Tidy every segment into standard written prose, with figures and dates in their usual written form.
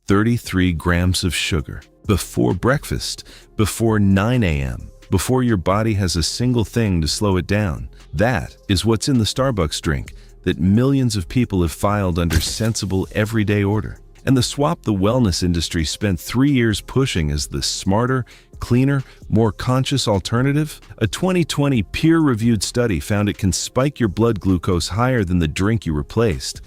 33 grams of sugar. Before breakfast, before 9 a.m., before your body has a single thing to slow it down. That is what's in the Starbucks drink that millions of people have filed under sensible everyday order. And the swap the wellness industry spent 3 years pushing as the smarter, cleaner, more conscious alternative? A 2020 peer-reviewed study found it can spike your blood glucose higher than the drink you replaced,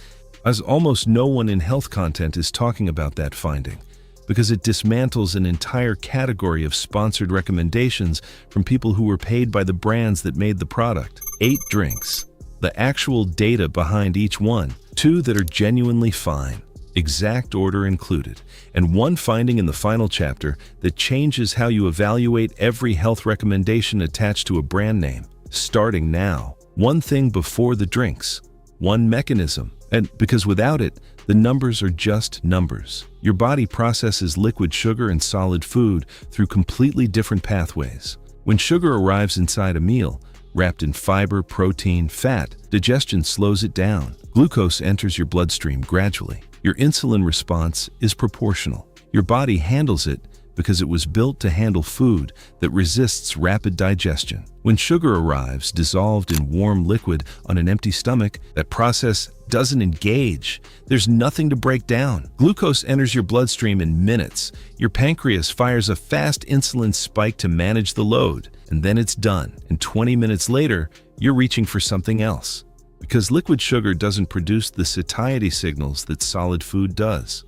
as almost no one in health content is talking about that finding, because it dismantles an entire category of sponsored recommendations from people who were paid by the brands that made the product. 8 drinks. The actual data behind each one. 2 that are genuinely fine. Exact order included. And 1 finding in the final chapter that changes how you evaluate every health recommendation attached to a brand name. Starting now. 1 thing before the drinks. 1 mechanism. And because without it, the numbers are just numbers. Your body processes liquid sugar and solid food through completely different pathways. When sugar arrives inside a meal, wrapped in fiber, protein, fat, digestion slows it down. Glucose enters your bloodstream gradually. Your insulin response is proportional. Your body handles it because it was built to handle food that resists rapid digestion. When sugar arrives dissolved in warm liquid on an empty stomach, that process doesn't engage. There's nothing to break down. Glucose enters your bloodstream in minutes. Your pancreas fires a fast insulin spike to manage the load, and then it's done. And 20 minutes later, you're reaching for something else. Because liquid sugar doesn't produce the satiety signals that solid food does.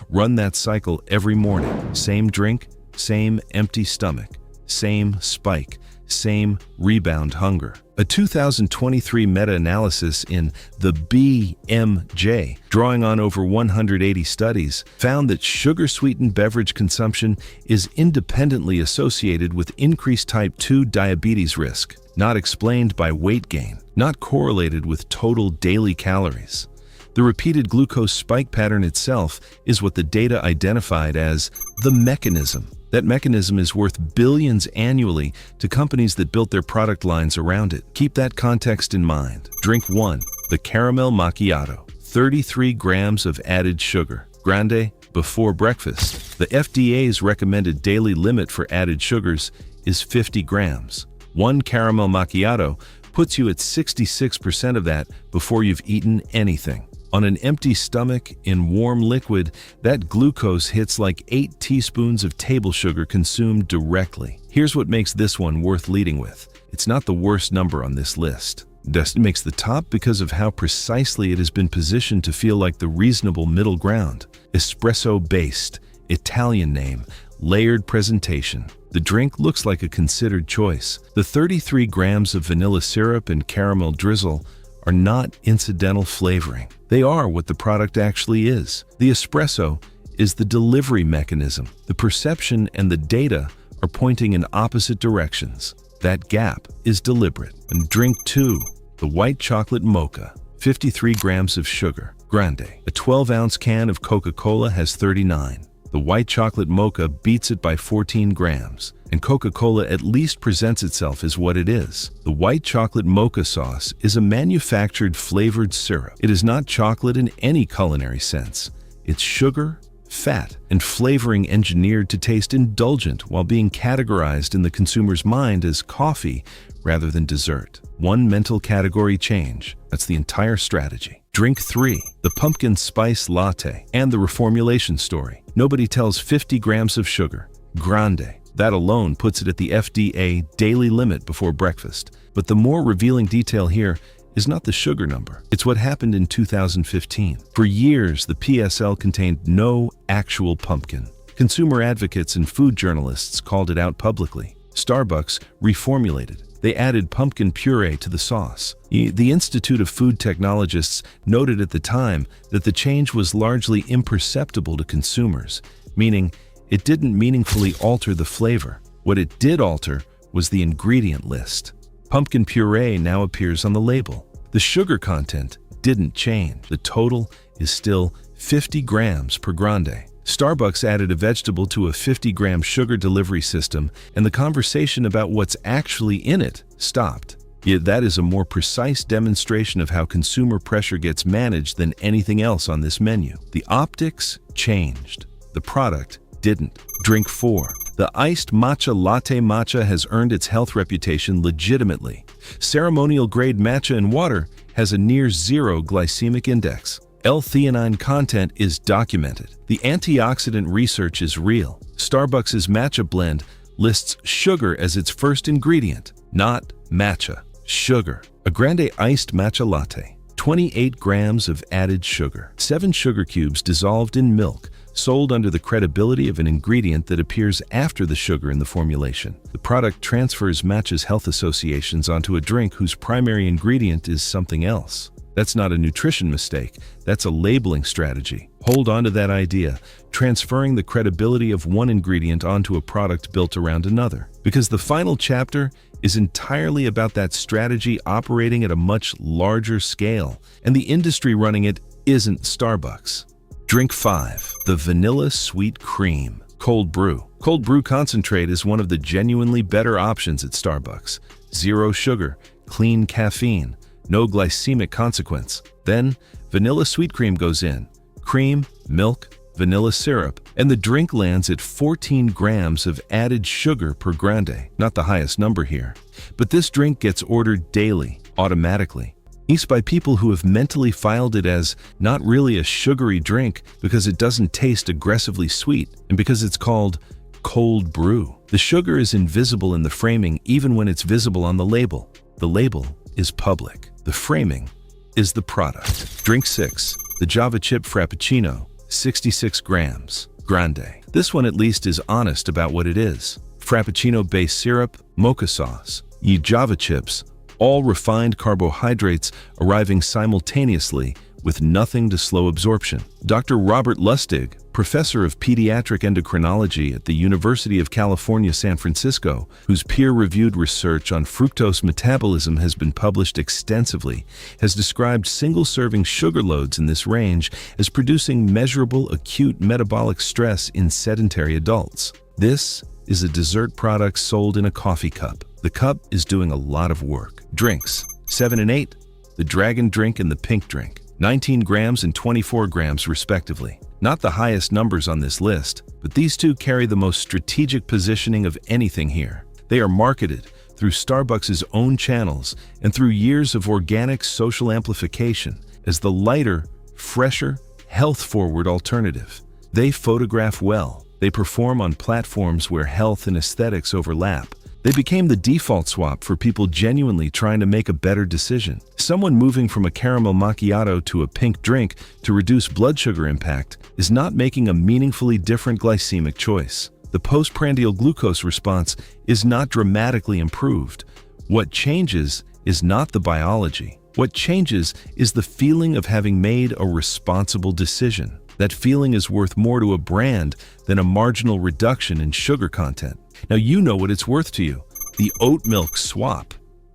Run that cycle every morning. Same drink, same empty stomach, same spike, same rebound hunger. A 2023 meta-analysis in the BMJ, drawing on over 180 studies, found that sugar-sweetened beverage consumption is independently associated with increased type 2 diabetes risk, not explained by weight gain, not correlated with total daily calories. The repeated glucose spike pattern itself is what the data identified as the mechanism. That mechanism is worth billions annually to companies that built their product lines around it. Keep that context in mind. Drink 1, the caramel macchiato. 33 grams of added sugar. Grande, before breakfast. The FDA's recommended daily limit for added sugars is 50 grams. 1 caramel macchiato puts you at 66% of that before you've eaten anything. On an empty stomach, in warm liquid, that glucose hits like 8 teaspoons of table sugar consumed directly. Here's what makes this one worth leading with. It's not the worst number on this list. It makes the top because of how precisely it has been positioned to feel like the reasonable middle ground. Espresso-based, Italian name, layered presentation. The drink looks like a considered choice. The 33 grams of vanilla syrup and caramel drizzle are not incidental flavoring. They are what the product actually is. The espresso is the delivery mechanism. The perception and the data are pointing in opposite directions. That gap is deliberate. And drink 2, the white chocolate mocha, 53 grams of sugar. Grande, a 12-ounce can of Coca-Cola has 39. The white chocolate mocha beats it by 14 grams, and Coca-Cola at least presents itself as what it is. The white chocolate mocha sauce is a manufactured flavored syrup. It is not chocolate in any culinary sense. It's sugar, fat, and flavoring engineered to taste indulgent while being categorized in the consumer's mind as coffee rather than dessert. 1 mental category change. That's the entire strategy. Drink 3, the pumpkin spice latte, and the reformulation story. Nobody tells 50 grams of sugar. Grande. That alone puts it at the FDA daily limit before breakfast. But the more revealing detail here is not the sugar number. It's what happened in 2015. For years, the PSL contained no actual pumpkin. Consumer advocates and food journalists called it out publicly. Starbucks reformulated. They added pumpkin puree to the sauce. The Institute of Food Technologists noted at the time that the change was largely imperceptible to consumers, meaning it didn't meaningfully alter the flavor. What it did alter was the ingredient list. Pumpkin puree now appears on the label. The sugar content didn't change. The total is still 50 grams per grande. Starbucks added a vegetable to a 50-gram sugar delivery system, and the conversation about what's actually in it stopped. Yet that is a more precise demonstration of how consumer pressure gets managed than anything else on this menu. The optics changed. The product didn't. Drink 4. The iced matcha latte. Matcha has earned its health reputation legitimately. Ceremonial-grade matcha in water has a near-zero glycemic index. L-theanine content is documented. The antioxidant research is real. Starbucks' matcha blend lists sugar as its first ingredient, not matcha, sugar. A Grande iced matcha latte. 28 grams of added sugar. 7 sugar cubes dissolved in milk, sold under the credibility of an ingredient that appears after the sugar in the formulation. The product transfers matcha's health associations onto a drink whose primary ingredient is something else. That's not a nutrition mistake, that's a labeling strategy. Hold on to that idea, transferring the credibility of one ingredient onto a product built around another. Because the final chapter is entirely about that strategy operating at a much larger scale, and the industry running it isn't Starbucks. Drink 5. The Vanilla Sweet Cream. Cold brew. Cold brew concentrate is one of the genuinely better options at Starbucks. Zero sugar, clean caffeine, no glycemic consequence. Then, vanilla sweet cream goes in. Cream, milk, vanilla syrup, and the drink lands at 14 grams of added sugar per grande. Not the highest number here. But this drink gets ordered daily, automatically. Each by people who have mentally filed it as not really a sugary drink because it doesn't taste aggressively sweet and because it's called cold brew. The sugar is invisible in the framing even when it's visible on the label. The label is public. The framing is the product. Drink 6. The Java Chip Frappuccino. 66 grams. Grande. This one at least is honest about what it is. Frappuccino-based syrup, mocha sauce, Java chips, all refined carbohydrates arriving simultaneously with nothing to slow absorption. Dr. Robert Lustig, professor of pediatric endocrinology at the University of California, San Francisco, whose peer-reviewed research on fructose metabolism has been published extensively, has described single-serving sugar loads in this range as producing measurable acute metabolic stress in sedentary adults. This is a dessert product sold in a coffee cup. The cup is doing a lot of work. Drinks. 7 and 8. The Dragon Drink and the Pink Drink. 19 grams and 24 grams respectively. Not the highest numbers on this list, but these two carry the most strategic positioning of anything here. They are marketed through Starbucks' own channels and through years of organic social amplification as the lighter, fresher, health-forward alternative. They photograph well. They perform on platforms where health and aesthetics overlap. They became the default swap for people genuinely trying to make a better decision. Someone moving from a caramel macchiato to a pink drink to reduce blood sugar impact is not making a meaningfully different glycemic choice. The postprandial glucose response is not dramatically improved. What changes is not the biology. What changes is the feeling of having made a responsible decision. That feeling is worth more to a brand than a marginal reduction in sugar content. Now you know what it's worth to you. The oat milk swap.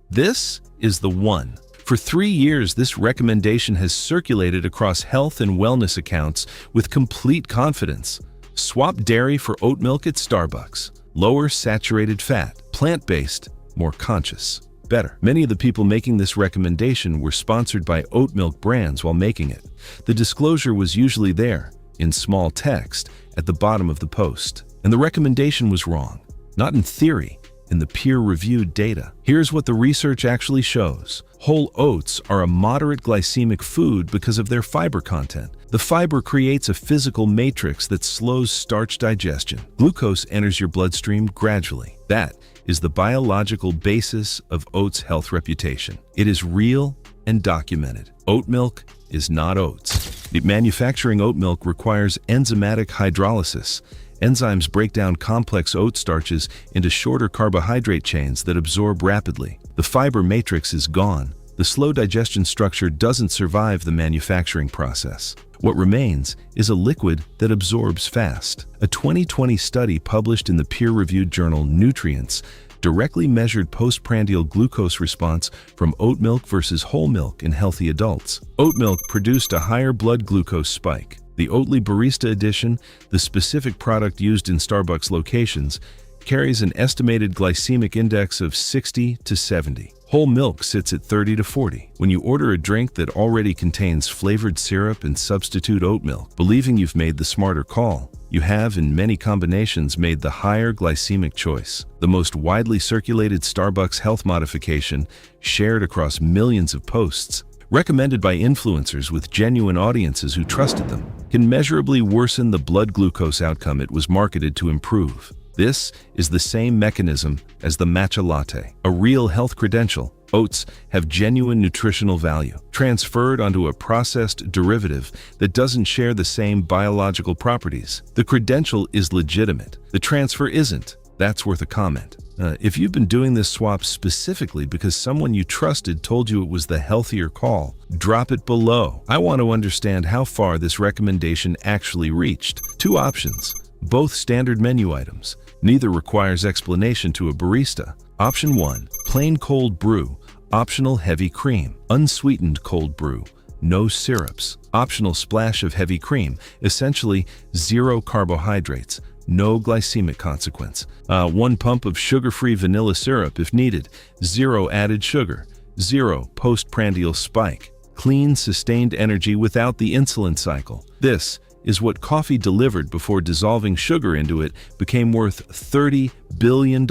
This is the one. For 3 years, this recommendation has circulated across health and wellness accounts with complete confidence. Swap dairy for oat milk at Starbucks. Lower saturated fat. Plant-based. More conscious. Better. Many of the people making this recommendation were sponsored by oat milk brands while making it. The disclosure was usually there, in small text, at the bottom of the post. And the recommendation was wrong. Not in theory, in the peer-reviewed data. Here's what the research actually shows. Whole oats are a moderate glycemic food because of their fiber content. The fiber creates a physical matrix that slows starch digestion. Glucose enters your bloodstream gradually. That is the biological basis of oats' health reputation. It is real and documented. Oat milk is not oats. Manufacturing oat milk requires enzymatic hydrolysis. Enzymes break down complex oat starches into shorter carbohydrate chains that absorb rapidly. The fiber matrix is gone. The slow digestion structure doesn't survive the manufacturing process. What remains is a liquid that absorbs fast. A 2020 study published in the peer-reviewed journal Nutrients directly measured postprandial glucose response from oat milk versus whole milk in healthy adults. Oat milk produced a higher blood glucose spike. The Oatly Barista Edition, the specific product used in Starbucks locations, carries an estimated glycemic index of 60 to 70. Whole milk sits at 30 to 40. When you order a drink that already contains flavored syrup and substitute oat milk, believing you've made the smarter call, You have, in many combinations, made the higher glycemic choice, the most widely circulated Starbucks health modification, shared across millions of posts, recommended by influencers with genuine audiences who trusted them, can measurably worsen the blood glucose outcome it was marketed to improve. This is the same mechanism as the matcha latte, a real health credential. Oats have genuine nutritional value, transferred onto a processed derivative that doesn't share the same biological properties. The credential is legitimate. The transfer isn't. That's worth a comment. If you've been doing this swap specifically because someone you trusted told you it was the healthier call, drop it below. I want to understand how far this recommendation actually reached. 2 options, both standard menu items. Neither requires explanation to a barista. Option 1, plain cold brew, optional heavy cream, unsweetened cold brew, no syrups, optional splash of heavy cream, essentially 0 carbohydrates, no glycemic consequence, 1 pump of sugar-free vanilla syrup if needed, 0 added sugar, 0 postprandial spike, clean, sustained energy without the insulin cycle. This is what coffee delivered before dissolving sugar into it became worth $30 billion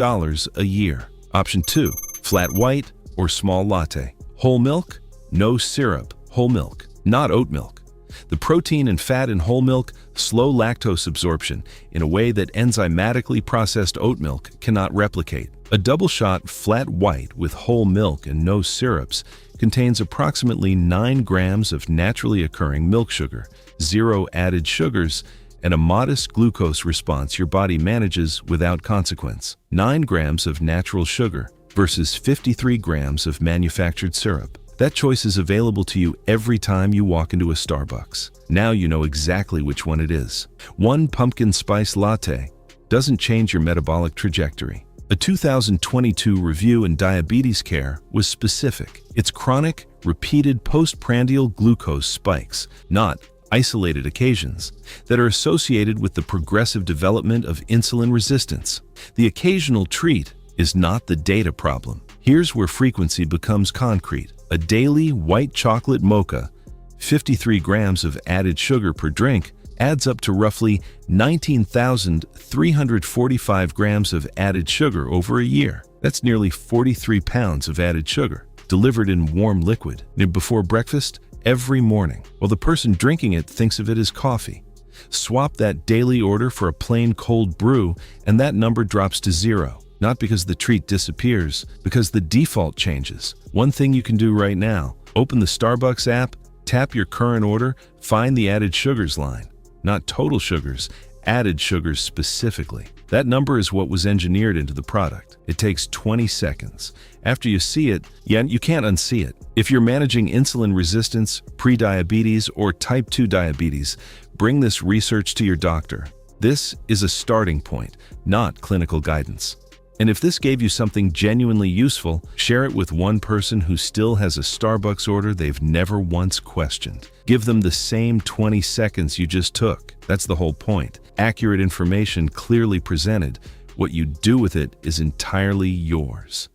a year. Option 2, flat white or small latte. Whole milk, no syrup, whole milk, not oat milk. The protein and fat in whole milk slow lactose absorption in a way that enzymatically processed oat milk cannot replicate. A double-shot flat white with whole milk and no syrups contains approximately 9 grams of naturally occurring milk sugar, 0 added sugars, and a modest glucose response your body manages without consequence. 9 grams of natural sugar versus 53 grams of manufactured syrup. That choice is available to you every time you walk into a Starbucks. Now you know exactly which one it is. 1 pumpkin spice latte doesn't change your metabolic trajectory. A 2022 review in Diabetes Care was specific. It's chronic, repeated postprandial glucose spikes, not isolated occasions, that are associated with the progressive development of insulin resistance. The occasional treat is not the data problem. Here's where frequency becomes concrete. A daily white chocolate mocha, 53 grams of added sugar per drink, adds up to roughly 19,345 grams of added sugar over a year. That's nearly 43 pounds of added sugar, delivered in warm liquid, before breakfast, every morning, while the person drinking it thinks of it as coffee. Swap that daily order for a plain cold brew, and that number drops to 0. Not because the treat disappears, because the default changes. One thing you can do right now, open the Starbucks app, tap your current order, find the added sugars line. Not total sugars, added sugars specifically. That number is what was engineered into the product. It takes 20 seconds. After you see it, you can't unsee it. If you're managing insulin resistance, prediabetes, or type 2 diabetes, bring this research to your doctor. This is a starting point, not clinical guidance. And if this gave you something genuinely useful, share it with one person who still has a Starbucks order they've never once questioned. Give them the same 20 seconds you just took. That's the whole point. Accurate information clearly presented. What you do with it is entirely yours.